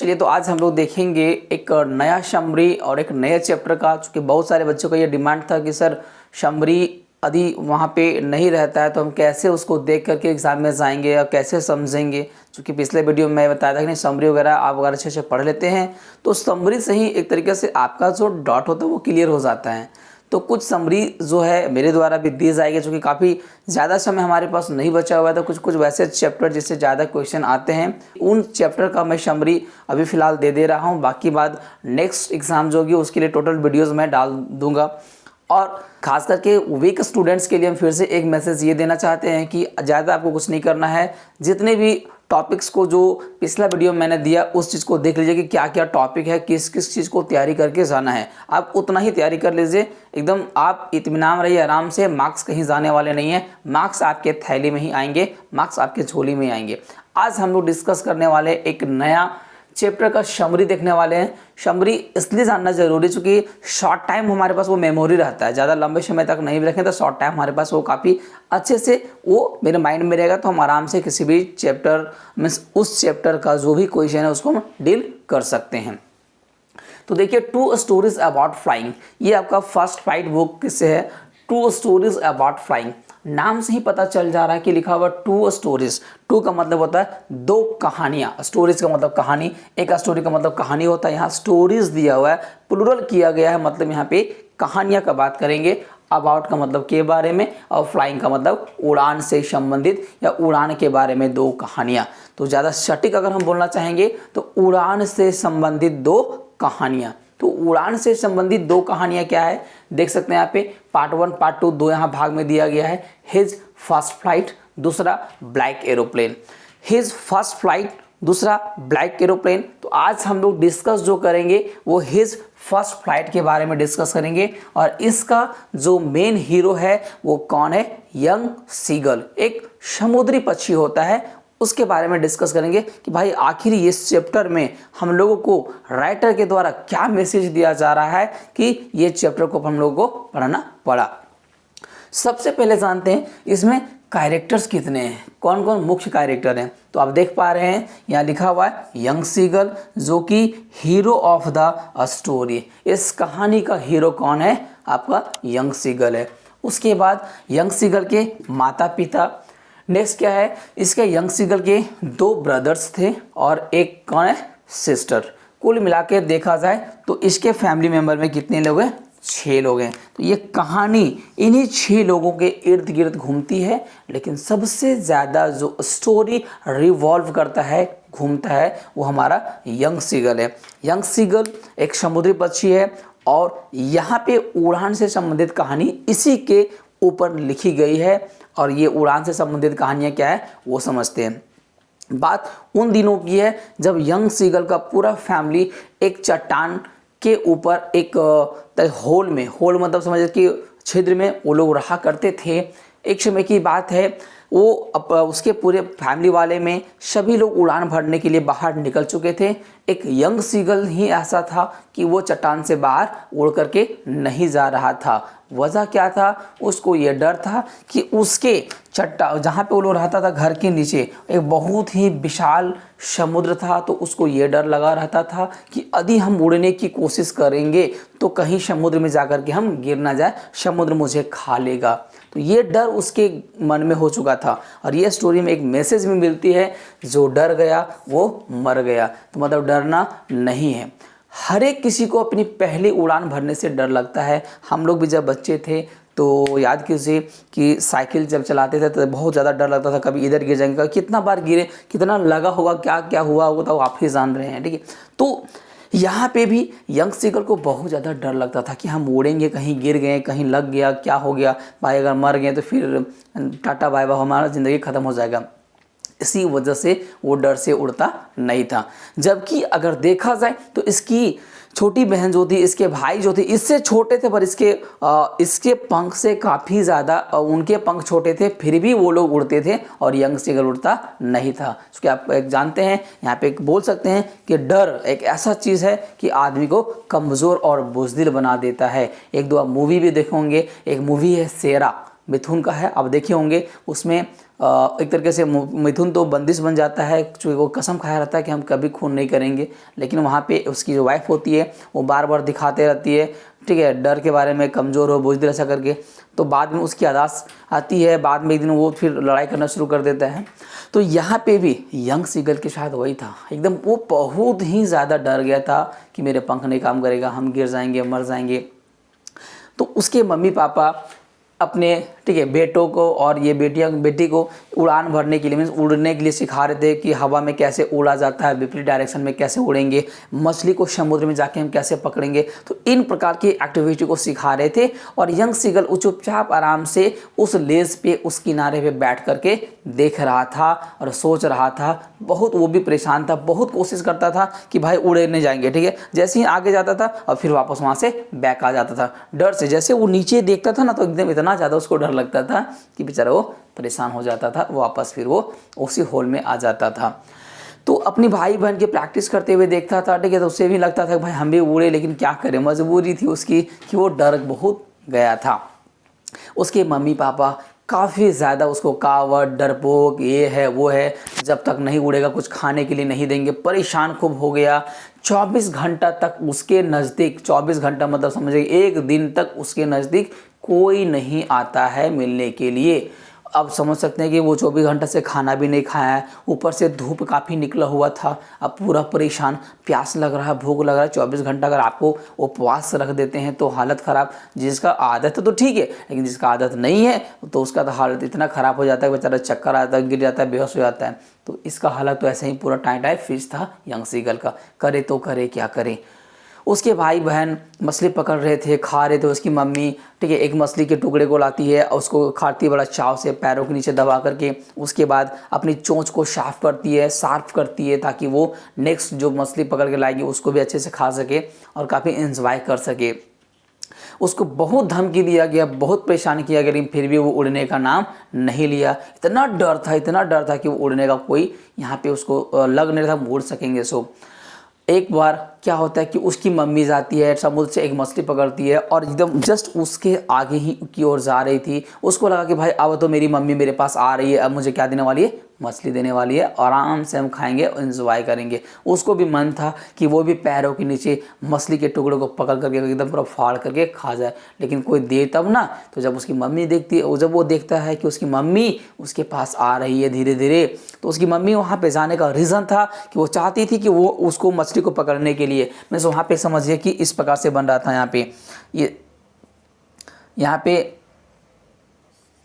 चलिए तो आज हम लोग देखेंगे एक नया शमरी और एक नए चैप्टर का, चूँकि बहुत सारे बच्चों का ये डिमांड था कि सर शमरी यदि वहाँ पे नहीं रहता है तो हम कैसे उसको देख करके एग्जाम में जाएंगे या कैसे समझेंगे। क्योंकि पिछले वीडियो में मैं बताया था कि नहीं समरी वगैरह आप अगर अच्छे से पढ़ लेते हैं तो समरी से ही एक तरीके से आपका जो डॉट होता है वो क्लियर हो जाता है। तो कुछ समरी जो है मेरे द्वारा भी दी जाएगी, जो कि काफ़ी ज़्यादा समय हमारे पास नहीं बचा हुआ है। तो कुछ वैसे चैप्टर जिससे ज़्यादा क्वेश्चन आते हैं उन चैप्टर का मैं समरी अभी फ़िलहाल दे रहा हूँ। बाकी बाद नेक्स्ट एग्ज़ाम जो होगी उसके लिए टोटल वीडियोज़ मैं डाल दूँगा। और खास करके वीक स्टूडेंट्स के लिए हम फिर से एक मैसेज ये देना चाहते हैं कि ज़्यादा आपको कुछ नहीं करना है। जितने भी टॉपिक्स को जो पिछला वीडियो मैंने दिया उस चीज़ को देख लीजिए कि क्या क्या टॉपिक है, किस किस चीज़ को तैयारी करके जाना है। आप उतना ही तैयारी कर लीजिए, एकदम आप इत्मीनान रहिए आराम से। मार्क्स कहीं जाने वाले नहीं है, मार्क्स आपके थैली में ही आएंगे, मार्क्स आपके झोली में ही आएंगे। आज हम लोग डिस्कस करने वाले एक नया चैप्टर का समरी देखने वाले हैं। समरी इसलिए जानना जरूरी क्योंकि शॉर्ट टाइम हमारे पास वो मेमोरी रहता है, ज़्यादा लंबे समय तक नहीं रखें तो शॉर्ट टाइम हमारे पास वो काफ़ी अच्छे से वो मेरे माइंड में रहेगा। तो हम आराम से किसी भी चैप्टर मीन्स उस चैप्टर का जो भी क्वेश्चन है उसको हम डील कर सकते हैं। तो देखिए, 2 स्टोरीज अबाउट फ्लाइंग, ये आपका फर्स्ट फाइट बुक किससे है, 2 स्टोरीज अबाउट फ्लाइंग। नाम से ही पता चल जा रहा है कि लिखा हुआ 2 स्टोरीज। 2 का मतलब होता है 2 कहानियां, स्टोरीज का मतलब कहानी, एक स्टोरी का मतलब कहानी होता है। यहाँ स्टोरीज दिया हुआ है, प्लुरल किया गया है, मतलब यहाँ पे कहानियां का बात करेंगे। अबाउट का मतलब के बारे में और फ्लाइंग का मतलब उड़ान से संबंधित या उड़ान के बारे में 2 कहानियां। तो ज़्यादा सटीक अगर हम बोलना चाहेंगे तो उड़ान से संबंधित 2 कहानियां। तो उड़ान से संबंधित 2 कहानियां क्या है देख सकते हैं यहाँ पे, पार्ट 1 पार्ट 2 दो यहाँ भाग में दिया गया है। हिज फर्स्ट फ्लाइट, दूसरा black aeroplane. His first flight, दूसरा ब्लैक एरोप्लेन। तो आज हम लोग डिस्कस जो करेंगे वो हिज फर्स्ट फ्लाइट के बारे में डिस्कस करेंगे। और इसका जो मेन हीरो है वो कौन है, यंग सीगल, एक समुद्री पक्षी होता है। उसके बारे में डिस्कस करेंगे कि भाई आखिर इस चैप्टर में हम लोगों को राइटर के द्वारा क्या मैसेज दिया जा रहा है कि ये चैप्टर को हम लोगों को पढ़ना पड़ा। सबसे पहले जानते हैं इसमें कैरेक्टर्स कितने हैं, कौन कौन मुख्य कैरेक्टर हैं। तो आप देख पा रहे हैं यहाँ लिखा हुआ है यंग सीगल, जो कि हीरो ऑफ द स्टोरी। इस कहानी का हीरो कौन है, आपका यंग सीगल है। उसके बाद यंग सीगल के माता पिता। नेक्स्ट क्या है, इसके यंग सीगल के 2 ब्रदर्स थे और एक कौन है, सिस्टर। कुल मिला के देखा जाए तो इसके फैमिली मेंबर में कितने लोग हैं, 6 लोग हैं। तो ये कहानी इन्हीं 6 लोगों के इर्द गिर्द घूमती है। लेकिन सबसे ज़्यादा जो स्टोरी रिवॉल्व करता है, घूमता है, वो हमारा यंग सीगल है। यंग सीगल एक समुद्री पक्षी है और यहाँ पे उड़ान से संबंधित कहानी इसी के ऊपर लिखी गई है। और ये उड़ान से संबंधित कहानियाँ क्या है वो समझते हैं। बात उन दिनों की है जब यंग सीगल का पूरा फैमिली एक चट्टान के ऊपर एक होल में, होल मतलब समझिए कि छिद्र में वो लोग रहा करते थे। एक समय की बात है, वो उसके पूरे फैमिली वाले में सभी लोग उड़ान भरने के लिए बाहर निकल चुके थे। एक यंग सीगल ही ऐसा था कि वो चट्टान से बाहर उड़ करके नहीं जा रहा था। वजह क्या था, उसको ये डर था कि उसके जहाँ पे वो लोग रहता था घर के नीचे एक बहुत ही विशाल समुद्र था। तो उसको ये डर लगा रहता था कि यदि हम उड़ने की कोशिश करेंगे तो कहीं समुद्र में जाकर के हम गिर ना जाए, समुद्र मुझे खा लेगा। तो ये डर उसके मन में हो चुका था। और ये स्टोरी में एक मैसेज भी मिलती है, जो डर गया वो मर गया। तो मतलब डरना नहीं है। हर एक किसी को अपनी पहली उड़ान भरने से डर लगता है। हम लोग भी जब बच्चे थे तो याद कीजिए कि साइकिल जब चलाते थे तो बहुत ज़्यादा डर लगता था, कभी इधर गिर जाएंगे, कितना बार गिरे, कितना लगा होगा, क्या क्या हुआ होगा तो आप ही जान रहे हैं, ठीक है। तो यहाँ पे भी यंग सीगल को बहुत ज़्यादा डर लगता था कि हम उड़ेंगे, कहीं गिर गए, कहीं लग गया, क्या हो गया भाई, अगर मर गए तो फिर टाटा बाय बाय, हमारा ज़िंदगी ख़त्म हो जाएगा। इसी वजह से वो डर से उड़ता नहीं था। जबकि अगर देखा जाए तो इसकी छोटी बहन जो थी, इसके भाई जो थे, इससे छोटे थे पर इसके पंख से काफ़ी ज़्यादा उनके पंख छोटे थे, फिर भी वो लोग उड़ते थे और यंग सीगल उड़ता नहीं था। क्योंकि आप एक जानते हैं, यहाँ पे एक बोल सकते हैं कि डर एक ऐसा चीज़ है कि आदमी को कमज़ोर और बुज़दिल बना देता है। एक दो आप मूवी भी देखे होंगे, एक मूवी है शेरा, मिथुन का है, आप देखे होंगे। उसमें एक तरीके से मिथुन तो बंदिश बन जाता है, क्योंकि वो कसम खाया रहता है कि हम कभी खून नहीं करेंगे, लेकिन वहाँ पे उसकी जो वाइफ होती है वो बार बार दिखाते रहती है, ठीक है, डर के बारे में, कमज़ोर हो, बुज़दिल ऐसा करके। तो बाद में उसकी याददाश्त आती है, बाद में एक दिन वो फिर लड़ाई करना शुरू कर देता है। तो यहाँ पे भी यंग सीगल के साथ वही था, एकदम वो बहुत ही ज़्यादा डर गया था कि मेरे पंख नहीं काम करेगा, हम गिर जाएंगे, मर जाएंगे। तो उसके मम्मी पापा अपने, ठीक है, बेटों को और ये बेटी को उड़ान भरने के लिए, मीन्स उड़ने के लिए सिखा रहे थे कि हवा में कैसे उड़ा जाता है, विपरीत डायरेक्शन में कैसे उड़ेंगे, मछली को समुद्र में जाके हम कैसे पकड़ेंगे। तो इन प्रकार की एक्टिविटी को सिखा रहे थे और यंग सीगल चुपचाप आराम से उस लेज पे, उस किनारे पे बैठ करके देख रहा था और सोच रहा था। बहुत वो भी परेशान था, बहुत कोशिश करता था कि भाई उड़े नहीं जाएंगे, ठीक है। जैसे ही आगे जाता था और फिर वापस वहाँ से बैक आ जाता था डर से। जैसे वो नीचे देखता था ना तो एकदम इतना ज़्यादा उसको डर लगता था कि बेचारा वो परेशान हो जाता था, वापस फिर वो उसी होल में आ जाता था। तो अपनी भाई बहन की प्रैक्टिस करते हुए देखता था, ठीक है, तो उससे भी लगता था कि भाई हम भी उड़े, लेकिन क्या करें, मजबूरी थी उसकी कि वो डर बहुत गया था। उसके मम्मी पापा काफ़ी ज़्यादा उसको कावड़, डरपोक, ये है वो है, जब तक नहीं उड़ेगा कुछ खाने के लिए नहीं देंगे, परेशान खूब हो गया। 24 घंटा तक उसके नज़दीक, 24 घंटा मतलब समझिए एक दिन तक उसके नज़दीक कोई नहीं आता है मिलने के लिए। अब समझ सकते हैं कि वो 24 घंटा से खाना भी नहीं खाया है, ऊपर से धूप काफ़ी निकला हुआ था, अब पूरा परेशान, प्यास लग रहा है, भूख लग रहा है। 24 घंटा अगर आपको उपवास रख देते हैं तो हालत ख़राब। जिसका आदत है तो ठीक है, लेकिन जिसका आदत नहीं है तो उसका तो हालत इतना ख़राब हो जाता है, बेचारा चक्कर आता है, गिर जाता है, बेहोश हो जाता है। तो इसका हालत तो ऐसे ही पूरा टाइट फिश था यंग सीगल का। करे तो करे क्या करे। उसके भाई बहन मछली पकड़ रहे थे, खा रहे थे। उसकी मम्मी, ठीक है, एक मछली के टुकड़े को लाती है, उसको खाती है बड़ा चाव से, पैरों के नीचे दबा करके। उसके बाद अपनी चोंच को साफ करती है, शार्प करती है, ताकि वो नेक्स्ट जो मछली पकड़ के लाएगी उसको भी अच्छे से खा सके और काफ़ी इंजॉय कर सके। उसको बहुत धमकी दिया गया, बहुत परेशान किया गया, लेकिन फिर भी वो उड़ने का नाम नहीं लिया। इतना डर था, इतना डर था कि वो उड़ने का कोई यहाँ पे उसको लग नहीं रहा था उड़ सकेंगे। सो एक बार क्या होता है कि उसकी मम्मी जाती है समुद्र से, एक मछली पकड़ती है और एकदम जस्ट उसके आगे ही की ओर जा रही थी। उसको लगा कि भाई अब तो मेरी मम्मी मेरे पास आ रही है, अब मुझे क्या देने वाली है, मछली देने वाली है, आराम से हम खाएंगे और एंजॉय करेंगे। उसको भी मन था कि वो भी पैरों के नीचे मछली के टुकड़ों को पकड़ करके एकदम पूरा फाड़ करके खा जाए, लेकिन कोई दे तब ना। तो जब उसकी मम्मी देखती है, जब वो देखता है कि उसकी मम्मी उसके पास आ रही है धीरे धीरे, तो उसकी मम्मी वहाँ पे जाने का रीज़न था कि वो चाहती थी कि वो उसको मछली को पकड़ने के लिए, मैं वहाँ पे समझिए कि इस प्रकार से बन रहा था। यहाँ पे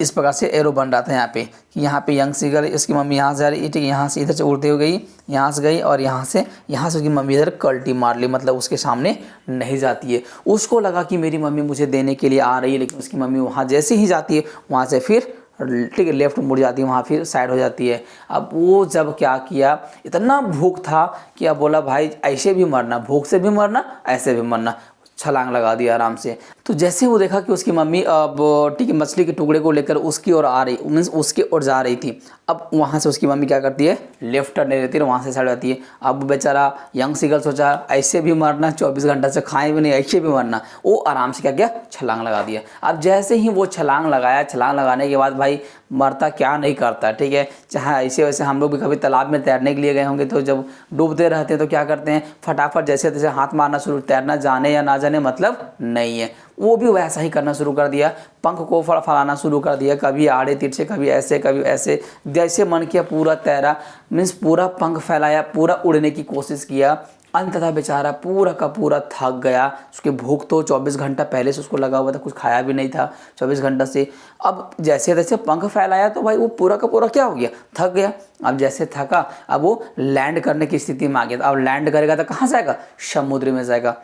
इस प्रकार से एरो बन रहा था यहाँ पे कि यहाँ पे यंग सीगल, इसकी मम्मी यहाँ से जा रही है, ठीक है, यहाँ से इधर से उड़ते हुए गई, यहाँ से गई और यहाँ से उसकी मम्मी इधर कल्टी मार ली, मतलब उसके सामने नहीं जाती है। उसको लगा कि मेरी मम्मी मुझे देने के लिए आ रही है, लेकिन उसकी मम्मी वहाँ जैसे ही जाती है वहाँ से फिर, ठीक है, लेफ्ट मुड़ जाती है, वहाँ फिर साइड हो जाती है। अब वो जब क्या किया, इतना भूख था कि अब बोला भाई ऐसे भी मरना, भूख से भी मरना, ऐसे भी मरना, छलांग लगा दिया आराम से। तो जैसे वो देखा कि उसकी मम्मी अब, ठीक है, मछली के टुकड़े को लेकर उसकी ओर आ रही, मीन्स उसके ओर जा रही थी। अब वहाँ से उसकी मम्मी क्या करती है, लेफ्ट टर्न ले लेती है, वहाँ से साइड जाती है। अब बेचारा यंग सीगल सोचा ऐसे भी मरना, 24 घंटा से खाए भी नहीं, ऐसे भी मरना। वो आराम से क्या किया, छलांग लगा दिया। अब जैसे ही वो छलांग लगाया, छलांग लगाने के बाद भाई मरता क्या नहीं करता, ठीक है। चाहे ऐसे वैसे हम लोग भी कभी तालाब में तैरने के लिए गए होंगे, तो जब डूबते रहते हैं तो क्या करते हैं, फटाफट जैसे तैसे हाथ मारना शुरू, तैरना जाने या ना जाने मतलब नहीं है। वो भी वैसा ही करना शुरू कर दिया, पंख को फड़फड़ाना शुरू कर दिया, कभी आड़े तिरछे, कभी ऐसे कभी ऐसे, जैसे मन किया पूरा तैरा, मीन्स पूरा पंख फैलाया, पूरा उड़ने की कोशिश किया। अंततः बेचारा पूरा का पूरा थक गया। उसकी भूख तो 24 घंटा पहले से उसको लगा हुआ था, कुछ खाया भी नहीं था 24 घंटा से। अब जैसे तैसे पंख फैलाया तो भाई वो पूरा का पूरा क्या हो गया, थक गया। अब जैसे थका, अब वो लैंड करने की स्थिति में आ गया। अब लैंड करेगा तो कहाँ जाएगा, समुद्र में जाएगा।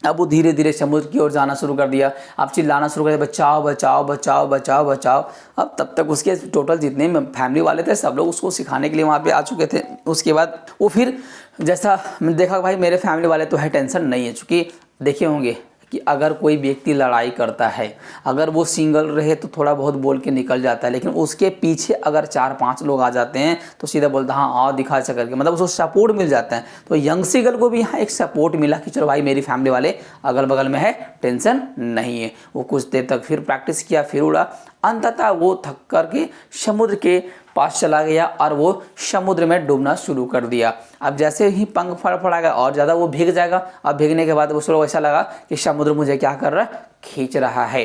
अब वो धीरे धीरे समुद्र की ओर जाना शुरू कर दिया। अब चिल्लाना शुरू कर दिया, बचाओ बचाओ बचाओ बचाओ बचाओ। अब तब तक उसके टोटल जितने फैमिली वाले थे सब लोग उसको सिखाने के लिए वहाँ पे आ चुके थे। उसके बाद वो फिर जैसा देखा भाई मेरे फैमिली वाले तो है, टेंशन नहीं है, चूँकि देखे होंगे कि अगर कोई व्यक्ति लड़ाई करता है, अगर वो सिंगल रहे तो थोड़ा बहुत बोल के निकल जाता है, लेकिन उसके पीछे अगर 4-5 लोग आ जाते हैं तो सीधा बोलता है हाँ आओ दिखा ऐसा करके, मतलब उसको सपोर्ट मिल जाता है। तो यंग सीगल को भी यहाँ एक सपोर्ट मिला कि चलो भाई मेरी फैमिली वाले अगल बगल में है, टेंशन नहीं है। वो कुछ देर तक फिर प्रैक्टिस किया, फिर उड़ा, अंततः वो थक करके समुद्र के पास चला गया और वो समुद्र में डूबना शुरू कर दिया। अब जैसे ही पंख फड़फड़ाएगा और ज़्यादा वो भीग जाएगा, अब भीगने के बाद उसको ऐसा लगा कि समुद्र मुझे क्या कर रहा है, खींच रहा है।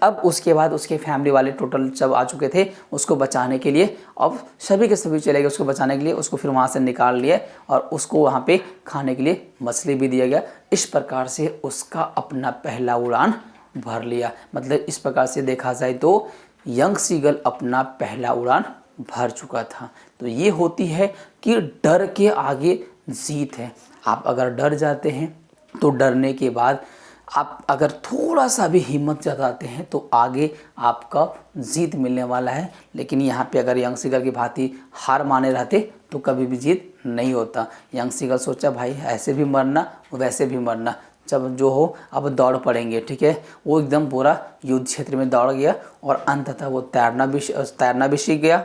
अब उसके बाद उसके फैमिली वाले टोटल सब आ चुके थे उसको बचाने के लिए। अब सभी के सभी चले गए उसको बचाने के लिए, उसको फिर वहाँ से निकाल लिए और उसको वहाँ पे खाने के लिए मछली भी दिया गया। इस प्रकार से उसका अपना पहला उड़ान भर लिया। मतलब इस प्रकार से देखा जाए तो यंग सीगल अपना पहला उड़ान भर चुका था। तो ये होती है कि डर के आगे जीत है। आप अगर डर जाते हैं तो डरने के बाद आप अगर थोड़ा सा भी हिम्मत जताते हैं तो आगे आपका जीत मिलने वाला है। लेकिन यहाँ पे अगर यंग सीगल की भांति हार माने रहते तो कभी भी जीत नहीं होता। यंग सीगल सोचा भाई ऐसे भी मरना वैसे भी मरना, जब जो हो अब दौड़ पड़ेंगे, ठीक है। वो एकदम पूरा युद्ध क्षेत्र में दौड़ गया और अंततः वो तैरना भी सीख गया,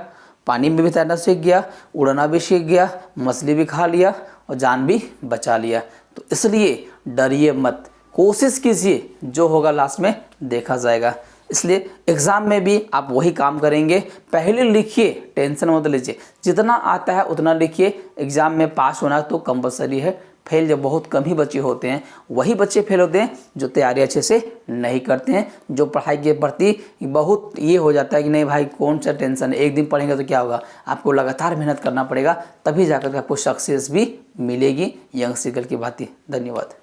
पानी में भी तैरना सीख गया, उड़ना भी सीख गया, मछली भी खा लिया और जान भी बचा लिया। तो इसलिए डरिए मत, कोशिश कीजिए, जो होगा लास्ट में देखा जाएगा। इसलिए एग्ज़ाम में भी आप वही काम करेंगे, पहले लिखिए, टेंशन मत लीजिए, जितना आता है उतना लिखिए। एग्ज़ाम में पास होना तो कंपलसरी है, फेल जब बहुत कम ही बच्चे होते हैं, वही बच्चे फेल होते हैं जो तैयारी अच्छे से नहीं करते हैं, जो पढ़ाई के प्रति बहुत ये हो जाता है कि नहीं भाई कौन सा टेंशन है, एक दिन पढ़ेंगे तो क्या होगा। आपको लगातार मेहनत करना पड़ेगा, तभी जाकर के आपको सक्सेस भी मिलेगी यंग सीगल की भांति। धन्यवाद।